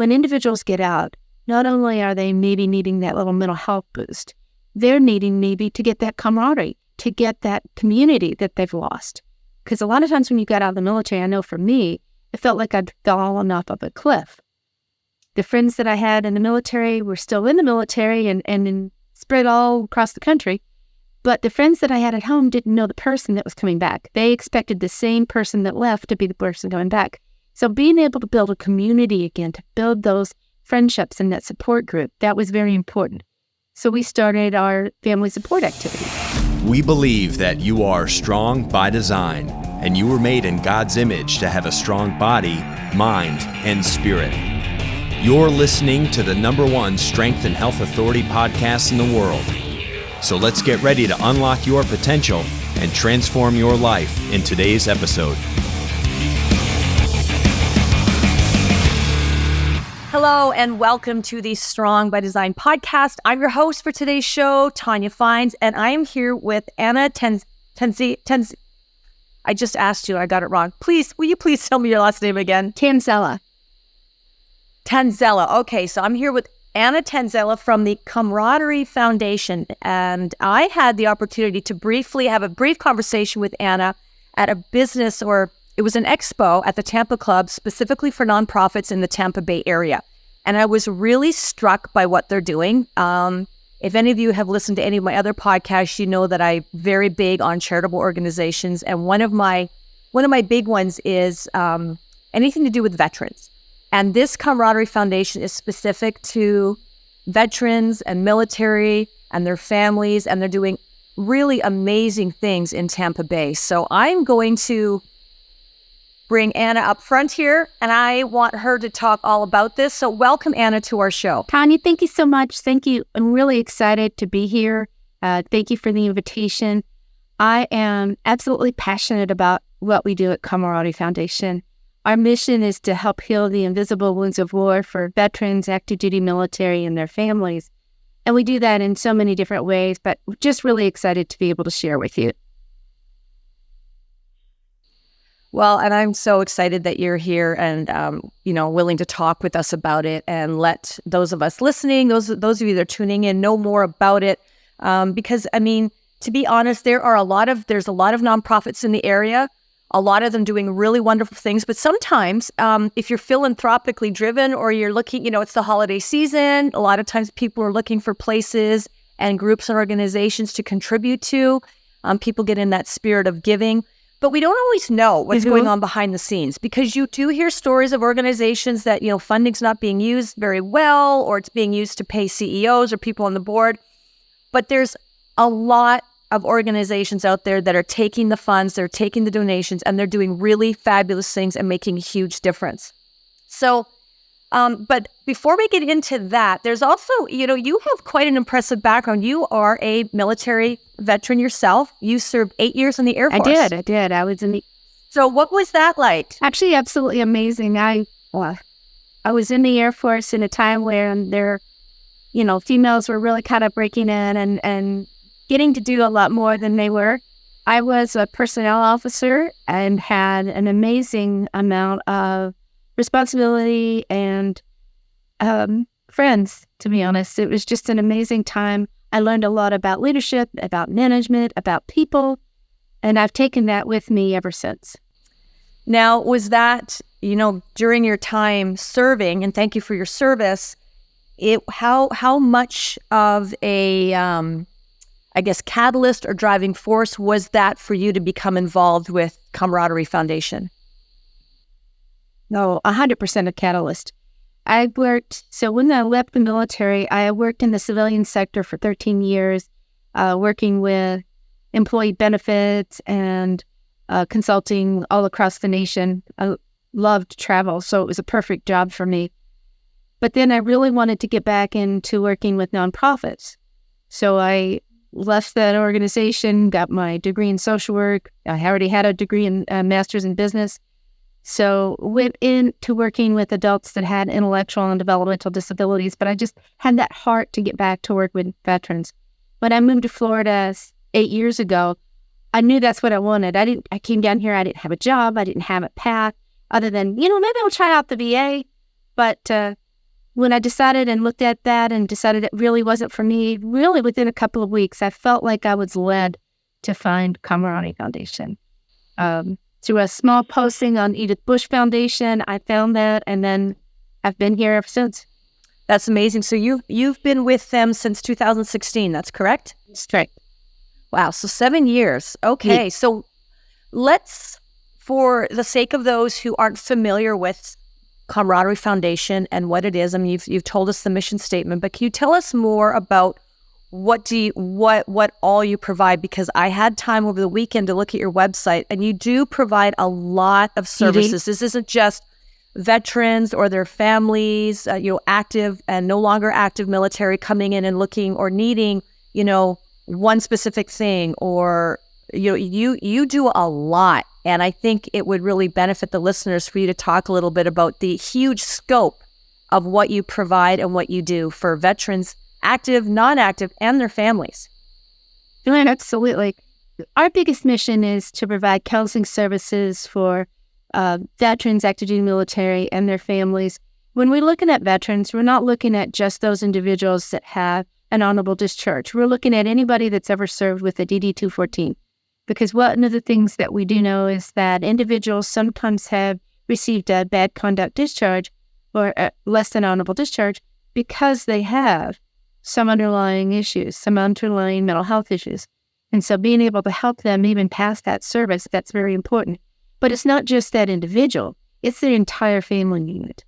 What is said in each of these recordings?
when individuals get out, not only are they maybe needing that little mental health boost, they're needing maybe to get that camaraderie, to get that community that they've lost. Because a lot of times when you got out of the military, I know for me, it felt like I'd fallen off of a cliff. The friends that I had in the military were still in the military and spread all across the country. But the friends that I had at home didn't know the person that was coming back. They expected the same person that left to be the person coming back. So being able to build a community again, to build those friendships and that support group, that was very important. So we started our family support activity. We believe that you are strong by design, and you were made in God's image to have a strong body, mind, and spirit. You're listening to the #1 Strength and Health Authority podcast in the world. So let's get ready to unlock your potential and transform your life in today's episode. Hello and welcome to the Strong by Design podcast. I'm your host for today's show, Tonya Fines, and I am here with Anna Tanzilla. I just asked you, I got it wrong. Will you please tell me your last name again? Tanzilla. Tanzilla. Okay, so I'm here with Anna Tanzilla from the Camaraderie Foundation, and I had the opportunity to briefly have a brief conversation with Anna at a business, or it was an expo at the Tampa Club, specifically for nonprofits in the Tampa Bay area. And I was really struck by what they're doing. If any of you have listened to any of my other podcasts, you know that I'm very big on charitable organizations. And one of my big ones is anything to do with veterans. And this Camaraderie Foundation is specific to veterans and military and their families, and they're doing really amazing things in Tampa Bay. So I'm going to bring Anna up front here, and I want her to talk all about this. So welcome, Anna, to our show. Tonya, thank you so much. Thank you. I'm really excited to be here. Thank you for the invitation. I am absolutely passionate about what we do at Camaraderie Foundation. Our mission is to help heal the invisible wounds of war for veterans, active duty military, and their families. And we do that in so many different ways, but we're just really excited to be able to share with you. Well, and I'm so excited that you're here and, willing to talk with us about it and let those of us listening, those of you that are tuning in, know more about it. Because, to be honest, there's a lot of nonprofits in the area, a lot of them doing really wonderful things. But sometimes if you're philanthropically driven or you're looking, it's the holiday season, a lot of times people are looking for places and groups and organizations to contribute to. People get in that spirit of giving. But we don't always know what's going on behind the scenes, because you do hear stories of organizations that, funding's not being used very well, or it's being used to pay CEOs or people on the board. But there's a lot of organizations out there that are taking the funds, they're taking the donations, and they're doing really fabulous things and making a huge difference. So, but before we get into that, there's also, you have quite an impressive background. You are a military veteran yourself. You served 8 years in the Air Force. I did. I was in the... So what was that like? Actually, absolutely amazing. I was in the Air Force in a time where females were really kind of breaking in and getting to do a lot more than they were. I was a personnel officer and had an amazing amount of responsibility and friends, to be honest. It was just an amazing time. I learned a lot about leadership, about management, about people, and I've taken that with me ever since. Now, was that, during your time serving, and thank you for your service, how much of a, catalyst or driving force was that for you to become involved with Camaraderie Foundation? No, 100% a catalyst. So when I left the military, I worked in the civilian sector for 13 years, working with employee benefits and consulting all across the nation. I loved travel, so it was a perfect job for me. But then I really wanted to get back into working with nonprofits. So I left that organization, got my degree in social work. I already had a degree in master's in business. So went into working with adults that had intellectual and developmental disabilities, but I just had that heart to get back to work with veterans. When I moved to Florida 8 years ago, I knew that's what I wanted. I came down here, I didn't have a job, I didn't have a path other than, maybe I'll try out the VA. But when I decided and looked at that and decided it really wasn't for me, really within a couple of weeks, I felt like I was led to find Camaraderie Foundation. Through a small posting on Edith Bush Foundation, I found that, and then I've been here ever since. That's amazing. So you've been with them since 2016, that's correct? Straight. Wow, so 7 years. Okay, so let's, for the sake of those who aren't familiar with Camaraderie Foundation and what it is, I mean, you've told us the mission statement, but can you tell us more about what all you provide? Because I had time over the weekend to look at your website, and you do provide a lot of services. This isn't just veterans or their families, active and no longer active military coming in and looking or needing, one specific thing, or you do a lot. And I think it would really benefit the listeners for you to talk a little bit about the huge scope of what you provide and what you do for veterans, active, non-active, and their families. Yeah, absolutely. Our biggest mission is to provide counseling services for veterans, active duty military, and their families. When we're looking at veterans, we're not looking at just those individuals that have an honorable discharge. We're looking at anybody that's ever served with a DD-214. Because one of the things that we do know is that individuals sometimes have received a bad conduct discharge or less than honorable discharge because they have some underlying issues, some underlying mental health issues. And so being able to help them even past that service, that's very important. But it's not just that individual, it's their entire family unit.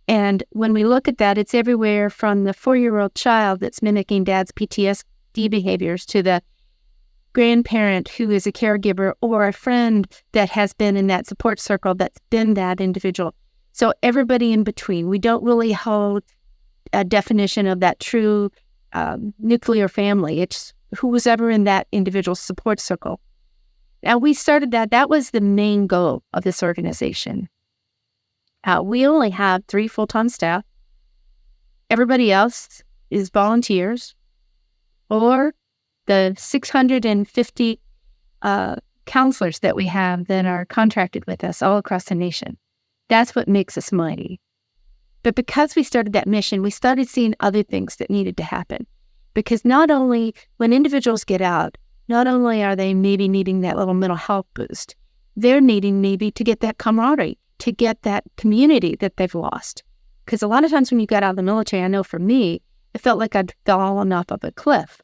And when we look at that, it's everywhere from the 4-year-old child that's mimicking dad's PTSD behaviors to the grandparent who is a caregiver or a friend that has been in that support circle that's been that individual. So everybody in between. We don't really hold a definition of that true nuclear family. It's who was ever in that individual support circle. Now, we started that. That was the main goal of this organization. We only have 3 full-time staff. Everybody else is volunteers or the 650 counselors that we have that are contracted with us all across the nation. That's what makes us mighty. But because we started that mission, we started seeing other things that needed to happen. Because not only when individuals get out, not only are they maybe needing that little mental health boost, they're needing maybe to get that camaraderie, to get that community that they've lost. Because a lot of times when you got out of the military, I know for me, it felt like I'd fallen off of a cliff.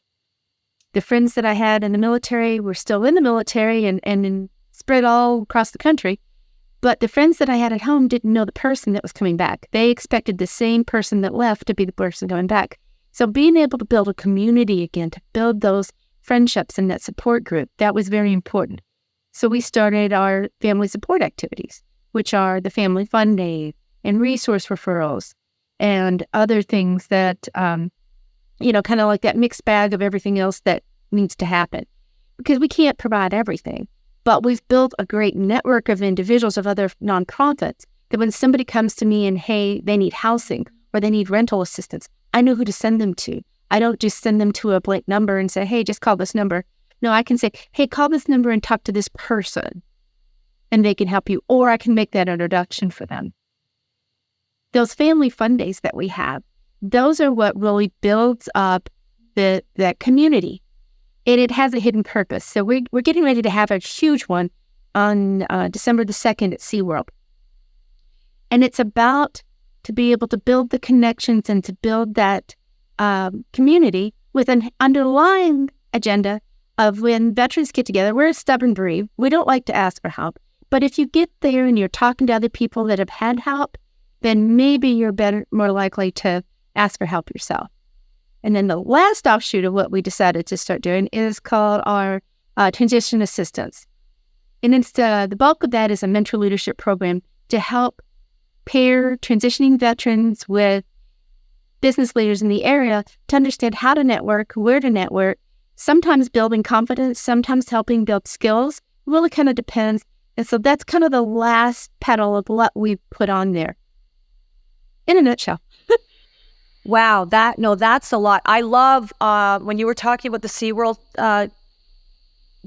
The friends that I had in the military were still in the military and spread all across the country. But the friends that I had at home didn't know the person that was coming back. They expected the same person that left to be the person going back. So being able to build a community again, to build those friendships and that support group, that was very important. So we started our family support activities, which are the Family Fun Day and resource referrals and other things that, kind of like that mixed bag of everything else that needs to happen. Because we can't provide everything. But we've built a great network of individuals, of other nonprofits, that when somebody comes to me and, hey, they need housing or they need rental assistance, I know who to send them to. I don't just send them to a blank number and say, hey, just call this number. No, I can say, hey, call this number and talk to this person, and they can help you, or I can make that introduction for them. Those family fun days that we have, those are what really builds up that community. And it has a hidden purpose. So we're getting ready to have a huge one on December the 2nd at SeaWorld. And it's about to be able to build the connections and to build that community with an underlying agenda of when veterans get together. We're a stubborn breed. We don't like to ask for help. But if you get there and you're talking to other people that have had help, then maybe you're more likely to ask for help yourself. And then the last offshoot of what we decided to start doing is called our transition assistance. And it's the bulk of that is a mentor leadership program to help pair transitioning veterans with business leaders in the area to understand how to network, where to network, sometimes building confidence, sometimes helping build skills. It really kind of depends. And so that's kind of the last pedal of what we put on there. In a nutshell. Wow, that's a lot. I love when you were talking about the SeaWorld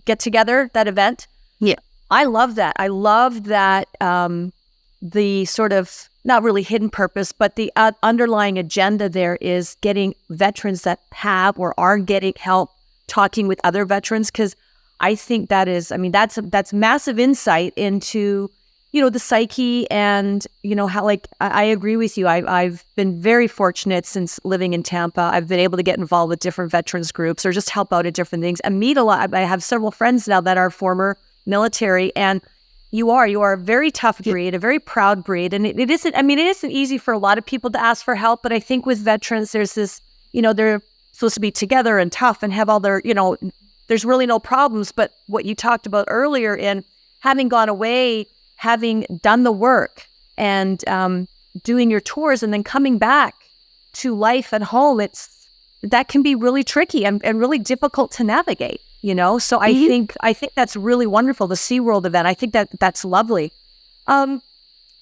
get-together, that event. Yeah. I love that. I love that the sort of not really hidden purpose, but the underlying agenda there is getting veterans that have or are getting help talking with other veterans. Because I think that is, I mean, that's massive insight into, the psyche and, how, like, I agree with you. I've been very fortunate since living in Tampa. I've been able to get involved with different veterans groups or just help out at different things and meet a lot. I have several friends now that are former military, and you are a very tough breed, a very proud breed. And it isn't easy for a lot of people to ask for help, but I think with veterans, there's this, they're supposed to be together and tough and have all their, there's really no problems. But what you talked about earlier in having gone away, having done the work and doing your tours and then coming back to life at home, that can be really tricky and really difficult to navigate, So I think that's really wonderful, the SeaWorld event. I think that's lovely. Can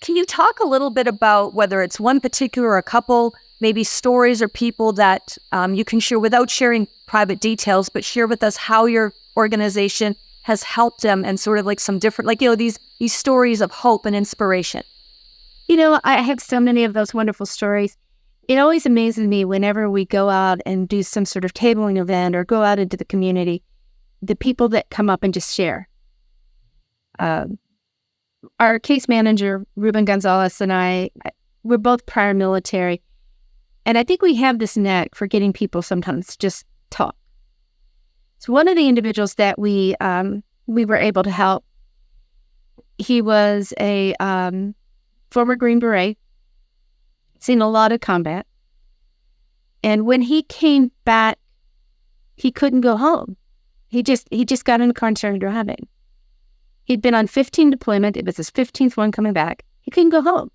you talk a little bit about whether it's one particular or a couple, maybe stories or people that you can share without sharing private details, but share with us how your organization has helped them and sort of like some different, like, these stories of hope and inspiration? I have so many of those wonderful stories. It always amazes me whenever we go out and do some sort of tabling event or go out into the community, the people that come up and just share. Our case manager, Ruben Gonzalez, and we're both prior military. And I think we have this knack for getting people sometimes to just talk. So one of the individuals that we were able to help, he was a former Green Beret, seen a lot of combat. And when he came back, he couldn't go home. He just got in the car and started driving. He'd been on 15 deployment. It was his 15th one coming back. He couldn't go home.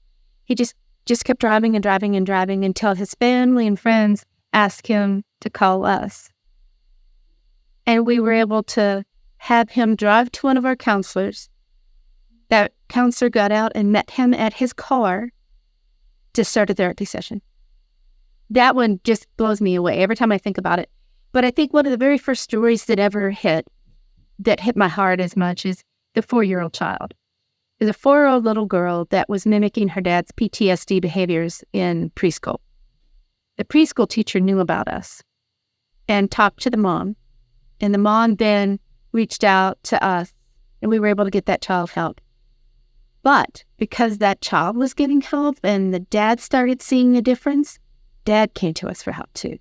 He just kept driving and driving and driving until his family and friends asked him to call us. And we were able to have him drive to one of our counselors. That counselor got out and met him at his car to start a therapy session. That one just blows me away every time I think about it. But I think one of the very first stories that hit my heart as much is the 4-year-old child. There's a 4-year-old little girl that was mimicking her dad's PTSD behaviors in preschool. The preschool teacher knew about us and talked to the mom. And the mom then reached out to us, and we were able to get that child help. But because that child was getting help and the dad started seeing the difference, dad came to us for help too.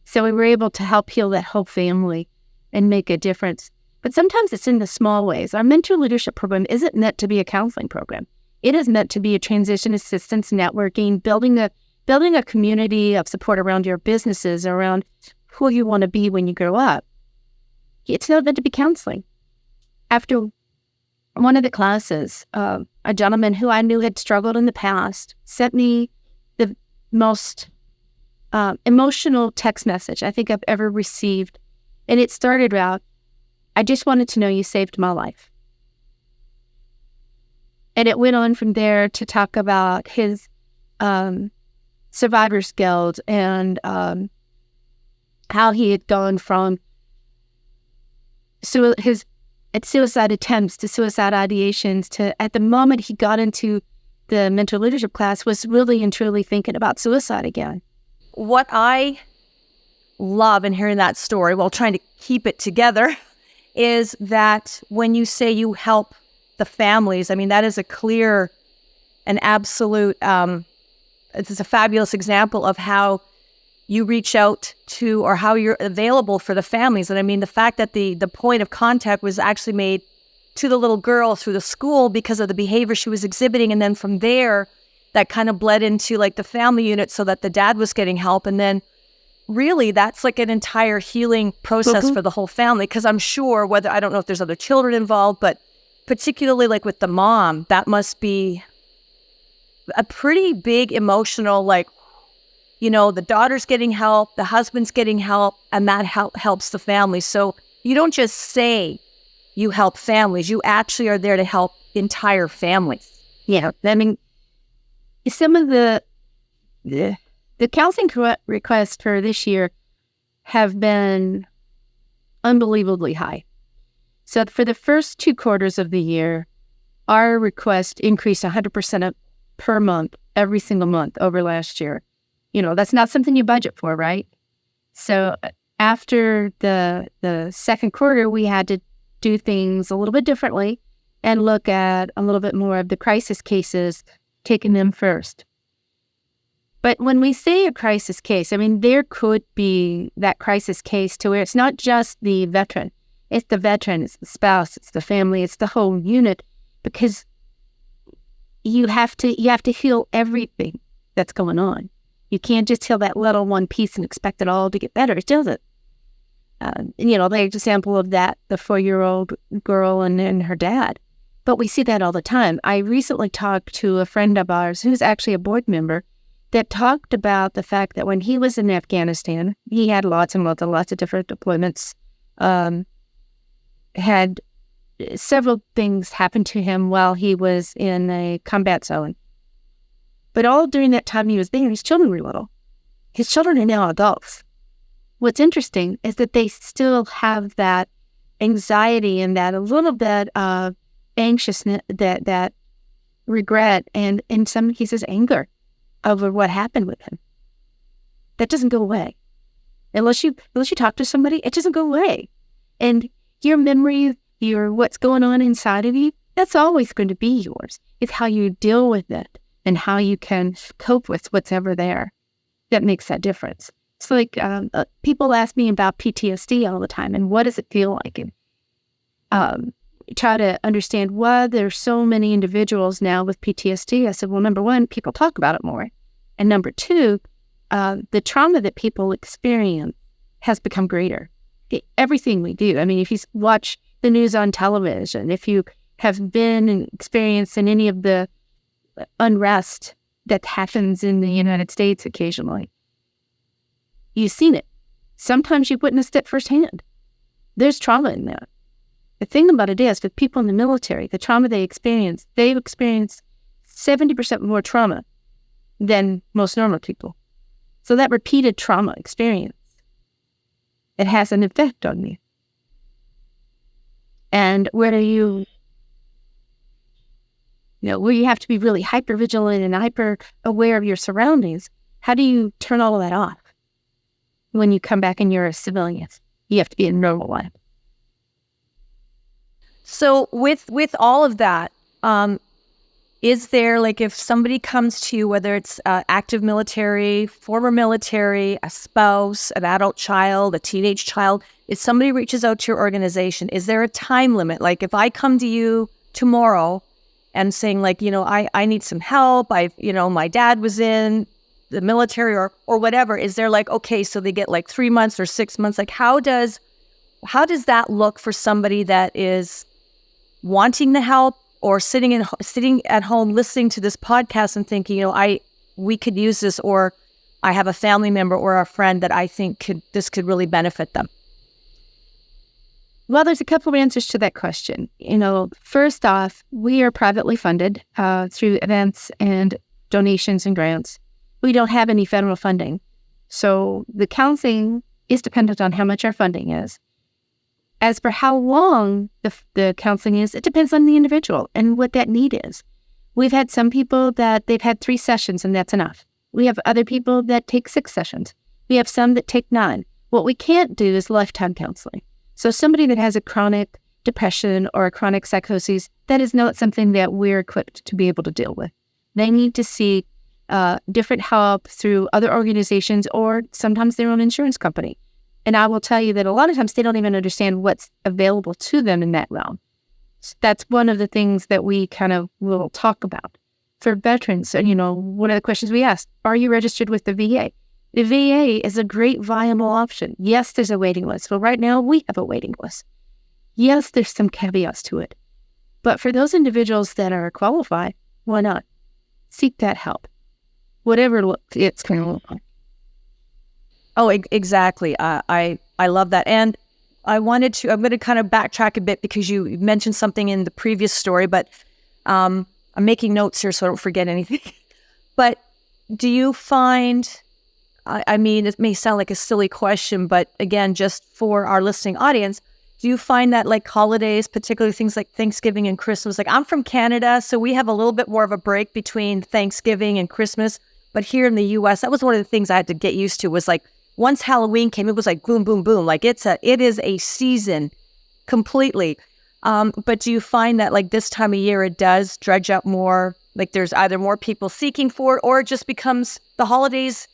So we were able to help heal that whole family and make a difference. But sometimes it's in the small ways. Our mentor leadership program isn't meant to be a counseling program. It is meant to be a transition assistance, networking, building a community of support around your businesses, around who you want to be when you grow up. It's not meant to be counseling. After one of the classes, a gentleman who I knew had struggled in the past sent me the most emotional text message I think I've ever received. And it started out, "I just wanted to know you saved my life." And it went on from there to talk about his survivor's guilt and how he had gone from his suicide attempts to suicide ideations to, at the moment he got into the mentor leadership class, was really and truly thinking about suicide again. What I love in hearing that story, while trying to keep it together, is that when you say you help the families, I mean, that is a clear and absolute, it's a fabulous example of how you reach out to, or how you're available for the families. And I mean, the fact that the point of contact was actually made to the little girl through the school because of the behavior she was exhibiting. And then from there, that kind of bled into like the family unit so that the dad was getting help. And then really that's like an entire healing process for the whole family. Because I'm sure I don't know if there's other children involved, but particularly like with the mom, that must be a pretty big emotional, like, the daughter's getting help, the husband's getting help, and that helps the family. So you don't just say you help families, you actually are there to help entire families. Yeah, I mean, some of the counseling requests for this year have been unbelievably high. So for the first 2 quarters of the year, our request increased 100% per month, every single month over last year. That's not something you budget for, right? So after the second quarter, we had to do things a little bit differently and look at a little bit more of the crisis cases, taking them first. But when we say a crisis case, I mean, there could be that crisis case to where it's not just the veteran. It's the veteran, it's the spouse, it's the family, it's the whole unit, because you have to heal everything that's going on. You can't just heal that little one piece and expect it all to get better. It doesn't. The example of that, the 4-year-old girl and her dad. But we see that all the time. I recently talked to a friend of ours who's actually a board member that talked about the fact that when he was in Afghanistan, he had lots and lots of different deployments, had several things happen to him while he was in a combat zone. But all during that time he was there, his children were little. His children are now adults. What's interesting is that they still have that anxiety and that a little bit of anxiousness, that regret, and in some cases anger over what happened with him. That doesn't go away. Unless you talk to somebody, it doesn't go away. And your memory, what's going on inside of you, that's always going to be yours. It's how you deal with it and how you can cope with what's ever there that makes that difference. It's like people ask me about PTSD all the time and what does it feel like? And try to understand why there's so many individuals now with PTSD. I said, well, number one, people talk about it more. And number two, the trauma that people experience has become greater. Everything we do. I mean, if you watch the news on television, if you have been and experienced in any of the unrest that happens in the United States occasionally, you've seen it. Sometimes you've witnessed it firsthand. There's trauma in that. The thing about it is, with people in the military, the trauma they've experienced 70% more trauma than most normal people. So that repeated trauma experience, it has an effect on you. And where you have to be really hyper vigilant and hyper aware of your surroundings, how do you turn all of that off when you come back and you're a civilian? You have to be in normal life. So with all of that, is there, like, if somebody comes to you, whether it's active military, former military, a spouse, an adult child, a teenage child, if somebody reaches out to your organization, is there a time limit? Like, if I come to you tomorrow and saying, like, I need some help, my dad was in the military or whatever, is there like, okay, so they get like 3 months or 6 months? Like, how does that look for somebody that is wanting the help, or sitting at home listening to this podcast and thinking, we could use this, or I have a family member or a friend that I think this could really benefit them? Well, there's a couple of answers to that question. First off, we are privately funded through events and donations and grants. We don't have any federal funding. So the counseling is dependent on how much our funding is. As for how long the counseling is, it depends on the individual and what that need is. We've had some people that they've had 3 sessions and that's enough. We have other people that take 6 sessions. We have some that take 9. What we can't do is lifetime counseling. So somebody that has a chronic depression or a chronic psychosis, that is not something that we're equipped to be able to deal with. They need to seek different help through other organizations or sometimes their own insurance company. And I will tell you that a lot of times they don't even understand what's available to them in that realm. So that's one of the things that we kind of will talk about. For veterans, one of the questions we ask, are you registered with the VA? The VA is a great viable option. Yes, there's a waiting list. Well, right now we have a waiting list. Yes, there's some caveats to it. But for those individuals that are qualified, why not? Seek that help. Whatever it's going to look like. Oh, exactly. I love that. And I'm going to kind of backtrack a bit because you mentioned something in the previous story, but I'm making notes here so I don't forget anything. But do you find, I mean, it may sound like a silly question, but again, just for our listening audience, Do you find that like holidays, particularly things like Thanksgiving and Christmas, like I'm from Canada, so we have a little bit more of a break between Thanksgiving and Christmas. But here in the US, that was one of the things I had to get used to, was like once Halloween came, it was like boom, boom, boom. Like it is a season completely. But do you find that like this time of year, it does dredge up more? Like there's either more people seeking for it, or it just becomes the holidays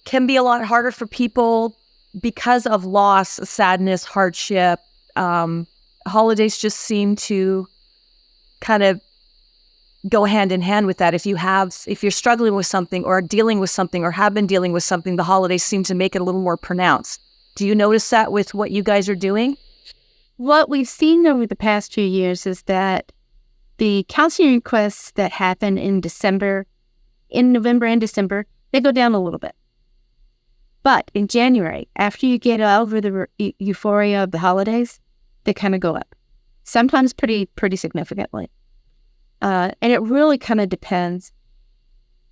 can be a lot harder for people because of loss, sadness, hardship. Holidays just seem to kind of go hand in hand with that. If you're struggling with something or dealing with something or have been dealing with something, the holidays seem to make it a little more pronounced. Do you notice that with what you guys are doing? What we've seen over the past few years is that the counseling requests that happen in November and December, they go down a little bit. But in January, after you get over the euphoria of the holidays, they kind of go up, sometimes pretty significantly. And it really kind of depends.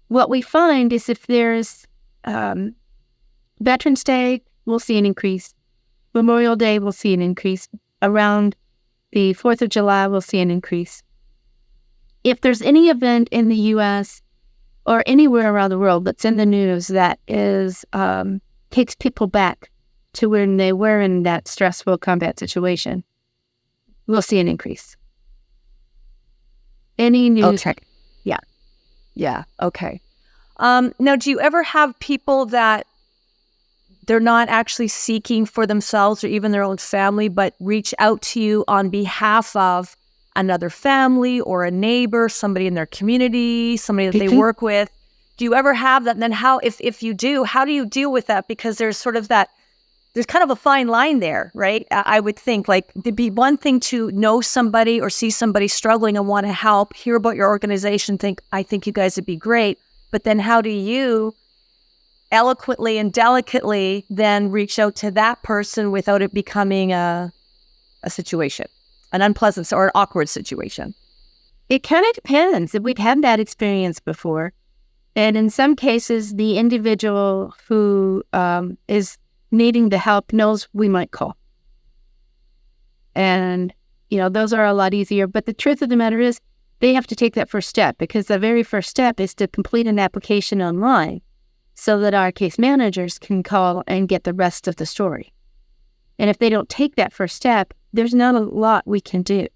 What we find is if there's Veterans Day, we'll see an increase. Memorial Day, we'll see an increase. Around the 4th of July, we'll see an increase. If there's any event in the U.S. or anywhere around the world that's in the news that is takes people back to when they were in that stressful combat situation, we'll see an increase. Any news? Okay. Yeah. Okay. Now, do you ever have people that they're not actually seeking for themselves or even their own family, but reach out to you on behalf of another family or a neighbor, somebody in their community, somebody that they work with? Do you ever have that? And then how, if you do, how do you deal with that? Because there's sort of that, there's kind of a fine line there, right? I would think like it'd be one thing to know somebody or see somebody struggling and want to help, hear about your organization, I think you guys would be great. But then how do you eloquently and delicately then reach out to that person without it becoming a situation, an unpleasant or an awkward situation? It kind of depends. We've had that experience before. And in some cases, the individual who is needing the help knows we might call. And, those are a lot easier. But the truth of the matter is they have to take that first step, because the very first step is to complete an application online so that our case managers can call and get the rest of the story. And if they don't take that first step, there's not a lot we can do.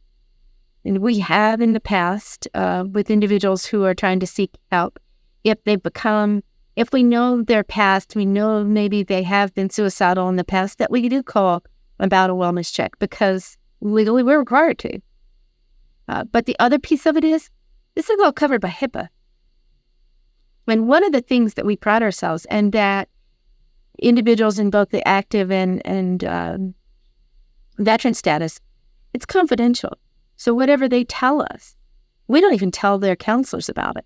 And we have in the past with individuals who are trying to seek help, if we know their past, we know maybe they have been suicidal in the past, that we do call about a wellness check, because legally we're required to. But the other piece of it is, this is all covered by HIPAA. And one of the things that we pride ourselves, and that individuals in both the active and veteran status, it's confidential. So whatever they tell us, we don't even tell their counselors about it.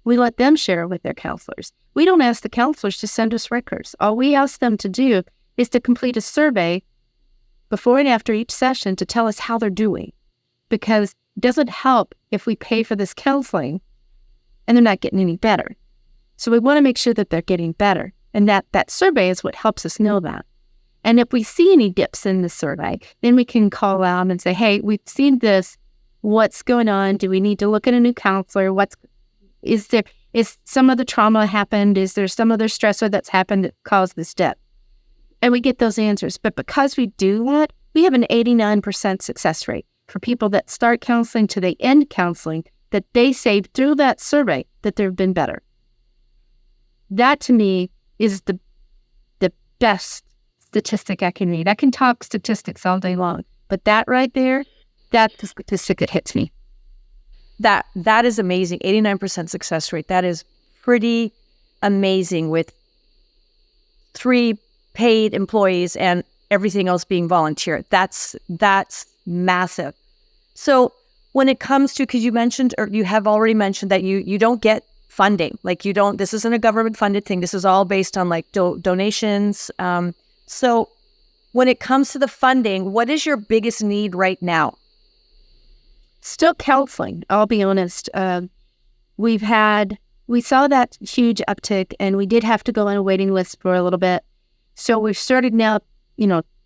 We let them share it with their counselors. We don't ask the counselors to send us records. All we ask them to do is to complete a survey before and after each session to tell us how they're doing. Because it doesn't help if we pay for this counseling and they're not getting any better. So we want to make sure that they're getting better. And that survey is what helps us know that. And if we see any dips in the survey, then we can call out and say, hey, we've seen this. What's going on? Do we need to look at a new counselor? Is some other trauma happened? Is there some other stressor that's happened that caused this dip? And we get those answers. But because we do that, we have an 89% success rate for people that start counseling to they end counseling, that they say through that survey that they've been better. That to me is the best statistic I can read. I can talk statistics all day long, but that right there, that's the statistic that hits me. That is amazing. 89% success rate. That is pretty amazing, with 3 paid employees and everything else being volunteer. That's massive. So when it comes to, because you mentioned, or you have already mentioned, that you don't get funding. Like this isn't a government funded thing. This is all based on like donations. So when it comes to the funding, what is your biggest need right now? Still counseling, I'll be honest. We saw that huge uptick, and we did have to go on a waiting list for a little bit. So we've started now,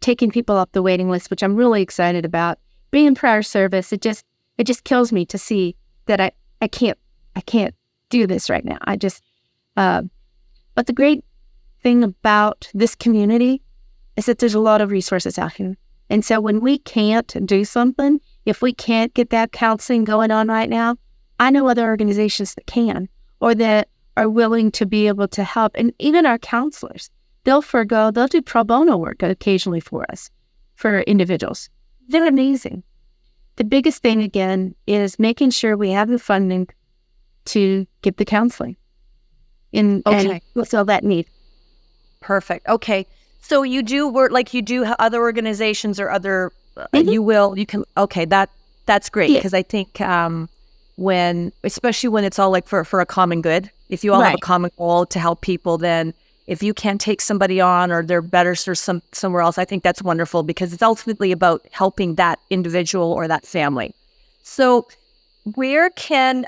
taking people off the waiting list, which I'm really excited about. Being in prior service, it just kills me to see that I can't do this right now. But the great thing about this community is that there's a lot of resources out here. And so when we can't do something, if we can't get that counseling going on right now, I know other organizations that can, or that are willing to be able to help. And even our counselors, they'll do pro bono work occasionally for us, for individuals. They're amazing. The biggest thing, again, is making sure we have the funding to get the counseling and fulfill that need. Perfect. Okay. So you do work, like you do other organizations or other, that's great. Because I think especially when it's all like for a common good, if you all have a common goal to help people, then if you can't take somebody on or they're better somewhere else, I think that's wonderful because it's ultimately about helping that individual or that family. So where can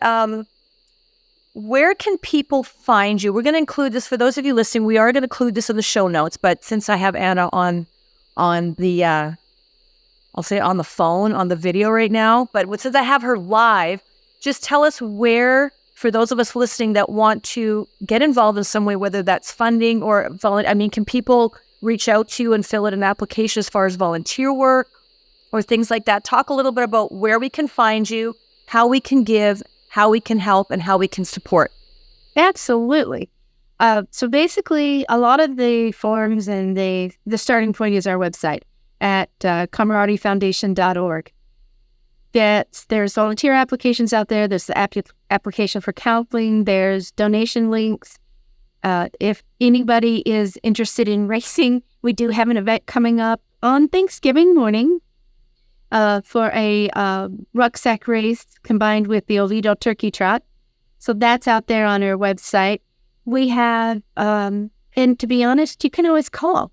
people find you? We're going to include this for those of you listening. We are going to include this in the show notes, but since I have Anna on the, I'll say on the phone, on the video right now, but since I have her live, just tell us where, for those of us listening that want to get involved in some way, whether that's funding or can people reach out to you and fill out an application as far as volunteer work or things like that? Talk a little bit about where we can find you, how we can give, how we can help, and how we can support. Absolutely. So basically, a lot of the forms and the starting point is our website at CamaradierieFoundation.org. There's volunteer applications out there. There's the application for counseling. There's donation links. If anybody is interested in racing, we do have an event coming up on Thanksgiving morning for a rucksack race combined with the Oviedo Turkey Trot. So that's out there on our website. We have, and to be honest, you can always call.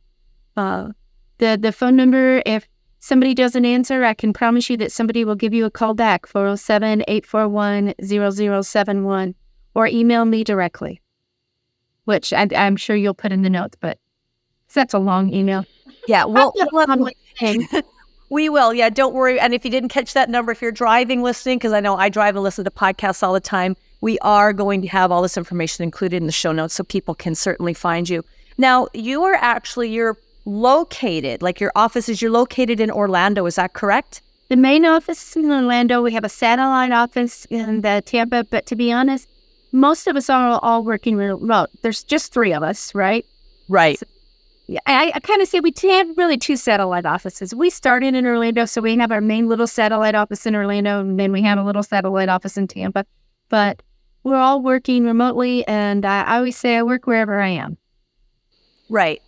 The phone number, if somebody doesn't answer, I can promise you that somebody will give you a call back, 407-841-0071, or email me directly, which I'm sure you'll put in the notes, but that's a long email. Yeah, we will. Yeah, don't worry. And if you didn't catch that number, if you're driving, listening, because I know I drive and listen to podcasts all the time, we are going to have all this information included in the show notes so people can certainly find you. Now, you're located, like your offices, you're located in Orlando. Is that correct? The main office is in Orlando. We have a satellite office in Tampa, but to be honest, most of us are all working remote. There's just 3 of us, right? Right. So, yeah, I kind of say we have really 2 satellite offices. We started in Orlando, so we have our main little satellite office in Orlando, and then we have a little satellite office in Tampa. But we're all working remotely, and I always say I work wherever I am. Right.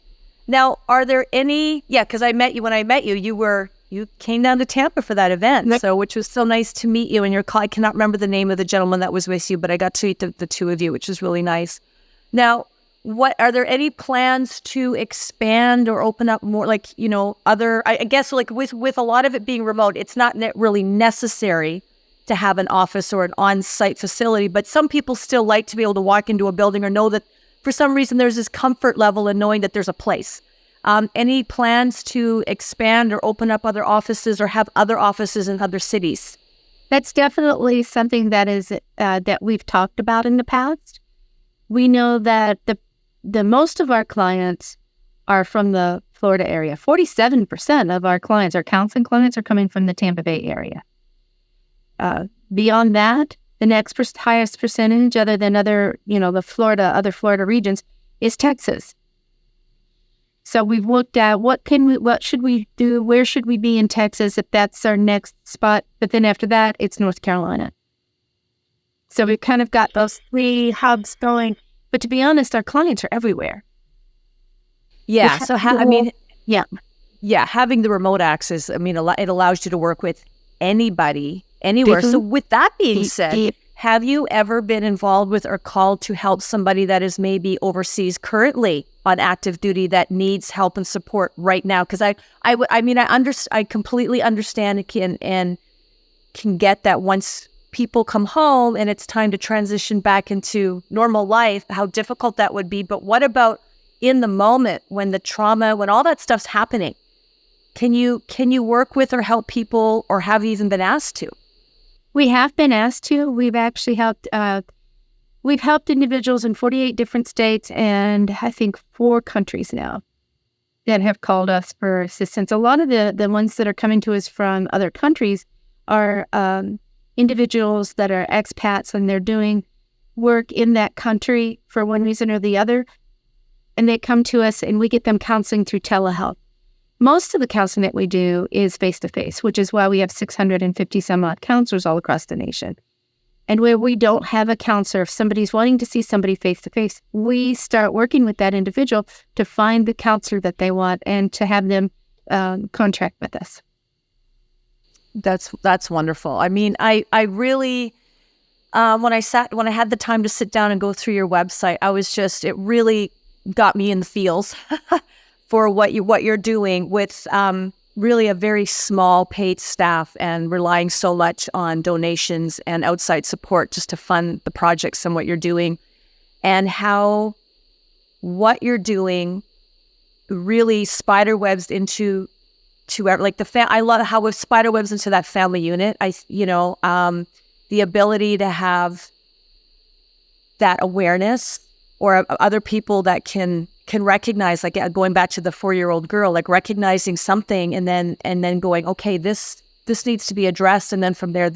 Now, are there any, because when I met you, you came down to Tampa for that event, so which was so nice to meet you. And I cannot remember the name of the gentleman that was with you, but I got to meet the 2 of you, which was really nice. Now, are there any plans to expand or open up more, I guess like with a lot of it being remote, it's not really necessary to have an office or an on-site facility, but some people still like to be able to walk into a building or know that for some reason there's this comfort level in knowing that there's a place. Any plans to expand or open up other offices or have other offices in other cities? That's definitely something that is that we've talked about in the past. We know that the most of our clients are from the Florida area. 47% of our clients, our counseling clients, are coming from the Tampa Bay area. Beyond that, the next highest percentage, other than other Florida regions, is Texas. So we've looked at what should we do? Where should we be in Texas if that's our next spot? But then after that, it's North Carolina. So we've kind of got those 3 hubs going. But to be honest, our clients are everywhere. Yeah. So having the remote access, it allows you to work with anybody, anywhere. So with that being said, have you ever been involved with or called to help somebody that is maybe overseas currently on active duty that needs help and support right now? Because I completely understand and can get that once people come home and it's time to transition back into normal life, how difficult that would be. But what about in the moment when the trauma, when all that stuff's happening? Can you work with or help people, or have you even been asked to? We have been asked to. We've actually helped. We've helped individuals in 48 different states and I think 4 countries now that have called us for assistance. A lot of the ones that are coming to us from other countries are individuals that are expats, and they're doing work in that country for one reason or the other. And they come to us and we get them counseling through telehealth. Most of the counseling that we do is face-to-face, which is why we have 650 some odd counselors all across the nation. And where we don't have a counselor, if somebody's wanting to see somebody face-to-face, we start working with that individual to find the counselor that they want and to have them contract with us. That's wonderful. I mean, I really, when I had the time to sit down and go through your website, it really got me in the feels for what you're doing with really a very small paid staff and relying so much on donations and outside support just to fund the projects and what you're doing, and how what you're doing really spiderwebs into I love how it spiderwebs into that family unit. The ability to have that awareness, or other people that can recognize, like going back to the 4-year-old girl, like recognizing something and then going, okay, this needs to be addressed. And then from there,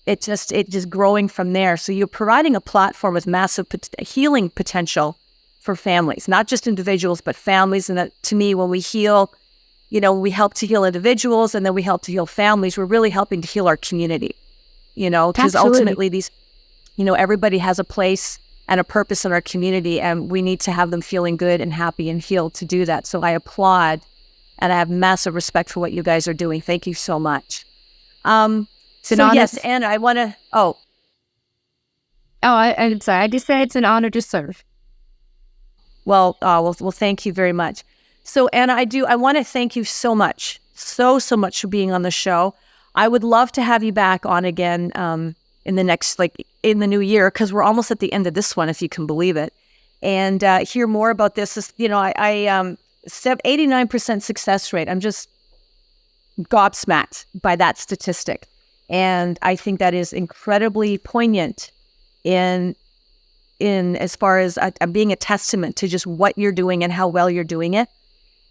it just growing from there. So you're providing a platform with massive healing potential for families, not just individuals, but families. And that, to me, when we heal, we help to heal individuals and then we help to heal families, we're really helping to heal our community, because ultimately these, everybody has a place and a purpose in our community, and we need to have them feeling good and happy and healed to do that. So I applaud, and I have massive respect for what you guys are doing. Thank you so much. Yes, Anna, I want to. I'm sorry. I just said it's an honor to serve. Well, thank you very much. So Anna, I want to thank you so much, so much for being on the show. I would love to have you back on again in the new year, because we're almost at the end of this one, if you can believe it, and hear more about this. 89% success rate. I'm just gobsmacked by that statistic, and I think that is incredibly poignant in as far as being a testament to just what you're doing and how well you're doing it.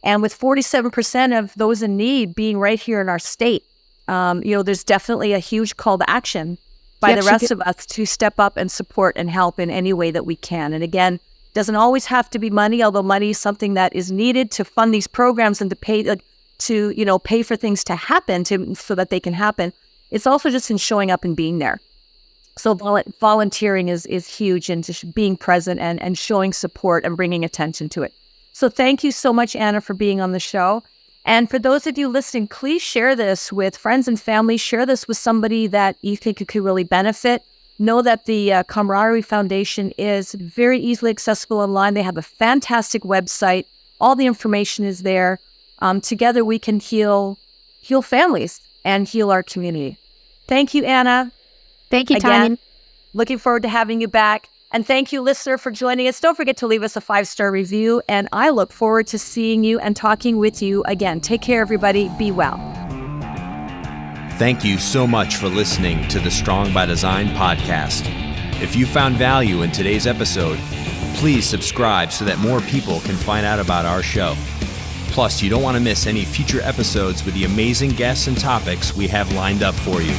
And with 47% of those in need being right here in our state, there's definitely a huge call to action by the rest of us to step up and support and help in any way that we can. And again, doesn't always have to be money, although money is something that is needed to fund these programs and to pay pay for things to happen so that they can happen. It's also just in showing up and being there. So volunteering is huge, and just being present and showing support and bringing attention to it. So thank you so much, Anna, for being on the show. And for those of you listening, please share this with friends and family. Share this with somebody that you think it could really benefit. Know that the Camaraderie Foundation is very easily accessible online. They have a fantastic website. All the information is there. Together we can heal families and heal our community. Thank you, Anna. Thank you, Again, Tonya. Looking forward to having you back. And thank you, listener, for joining us. Don't forget to leave us a 5-star review. And I look forward to seeing you and talking with you again. Take care, everybody. Be well. Thank you so much for listening to the Strong by Design podcast. If you found value in today's episode, please subscribe so that more people can find out about our show. Plus, you don't want to miss any future episodes with the amazing guests and topics we have lined up for you.